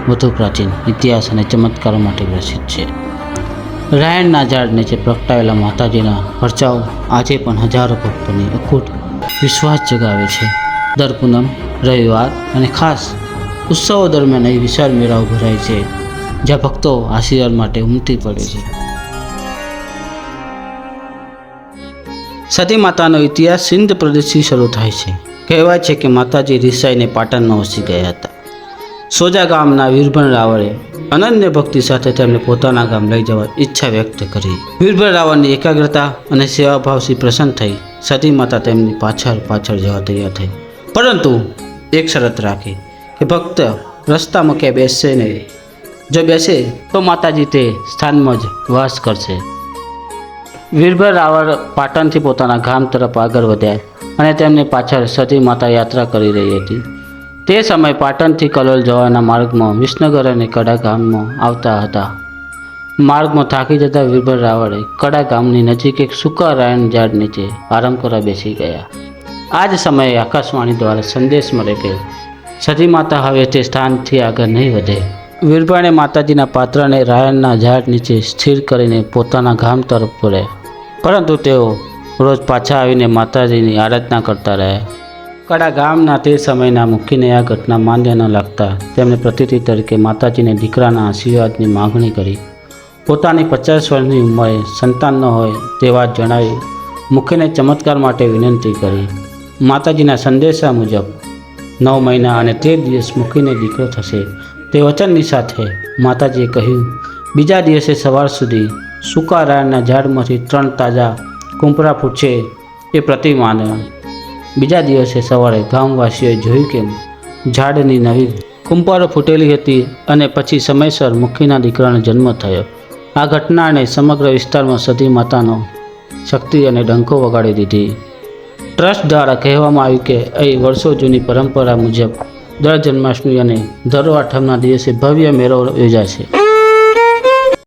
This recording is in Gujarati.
વધુ પ્રાચીન ઇતિહાસ અને ચમત્કારો માટે પ્રસિદ્ધ છે. રાયણના ઝાડ નીચે પ્રગટાવેલા માતાજીના પરચાઓ આજે પણ હજારો ભક્તોની અખૂટ વિશ્વાસ જગાવે છે. દર પૂનમ, રવિવાર અને ખાસ ઉત્સવો દરમિયાન અહીં વિશાળ મેળાઓ ભરાય છે, જ્યાં ભક્તો આશીર્વાદ માટે ઉમટી પડે છે. સતી માતાનો ઇતિહાસ સિંધ પ્રદેશથી શરૂ થાય છે. કહેવાય છે કે માતાજી રિસાઈને પાટણમાં વસી ગયા હતા. સોજા ગામના વીરભણ રાવળે અનન્ય ભક્તિ સાથે તેમને પોતાના ગામ લઈ જવા ઈચ્છા વ્યક્ત કરી. વીરભણ રાવળની એકાગ્રતા અને સેવાભાવથી પ્રસન્ન થઈ સતી માતા તેમની પાછળ જવા તૈયાર થઈ, પરંતુ એક શરત રાખી કે ભક્ત રસ્તામાં ક્યાંય બેસશે નહીં. જો બેસે તો માતાજી તે સ્થાનમાં જ વાસ કરશે. વીરભણ રાવળ પાટણથી પોતાના ગામ તરફ આગળ વધ્યા અને તેમની પાછળ સતી માતા યાત્રા કરી રહી હતી. તે સમયે પાટણથી કલોલ જવાના માર્ગમાં વિસનગર અને કડા ગામમાં આવતા હતા. માર્ગમાં થાકી જતા વીરભણ રાવળે કડા ગામની નજીક એક સૂકા રાયણ ઝાડ નીચે આરામ કરવા બેસી ગયા. આ જ સમયે આકાશવાણી દ્વારા સંદેશ મળે કે સતી માતા હવે તે સ્થાનથી આગળ નહીં વધે. વીરભણે માતાજીના પાત્રને રાયણના ઝાડ નીચે સ્થિર કરીને પોતાના ગામ તરફ વળ્યા, પરંતુ તેઓ રોજ પાછા આવીને માતાજીની આરાધના કરતા રહ્યા. કડા ગામના તે સમયના મુખીને આ ઘટના માન્ય ન લાગતા તેમણે પ્રતિનિધિ તરીકે માતાજીને દીકરાના આશીર્વાદની માગણી કરી. પોતાની 50 વર્ષની ઉંમરે સંતાન ન હોય તે વાત જણાવી મુખીને ચમત્કાર માટે વિનંતી કરી. માતાજીના સંદેશા મુજબ 9 મહિના અને 13 દિવસ મુખીને દીકરો થશે તે વચનની સાથે માતાજીએ કહ્યું, બીજા દિવસે સવાર સુધી સૂકા રાયણના ઝાડમાંથી 3 તાજા કુંપરા ફૂટશે એ પ્રતિમાને. બીજા દિવસે સવારે ગામવાસીઓએ જોયું કે ઝાડની નવી કુંપરો ફૂટેલી હતી અને પછી સમયસર મુખીના દીકરાનો જન્મ થયો. આ ઘટનાને સમગ્ર વિસ્તારમાં સતી માતાનો શક્તિ અને ડંકો વગાડી દીધી. ટ્રસ્ટ દ્વારા કહેવામાં આવ્યું કે અહીં વર્ષો જૂની પરંપરા મુજબ દર જન્માષ્ટમી અને દર આઠમના દિવસે ભવ્ય મેળો યોજાશે.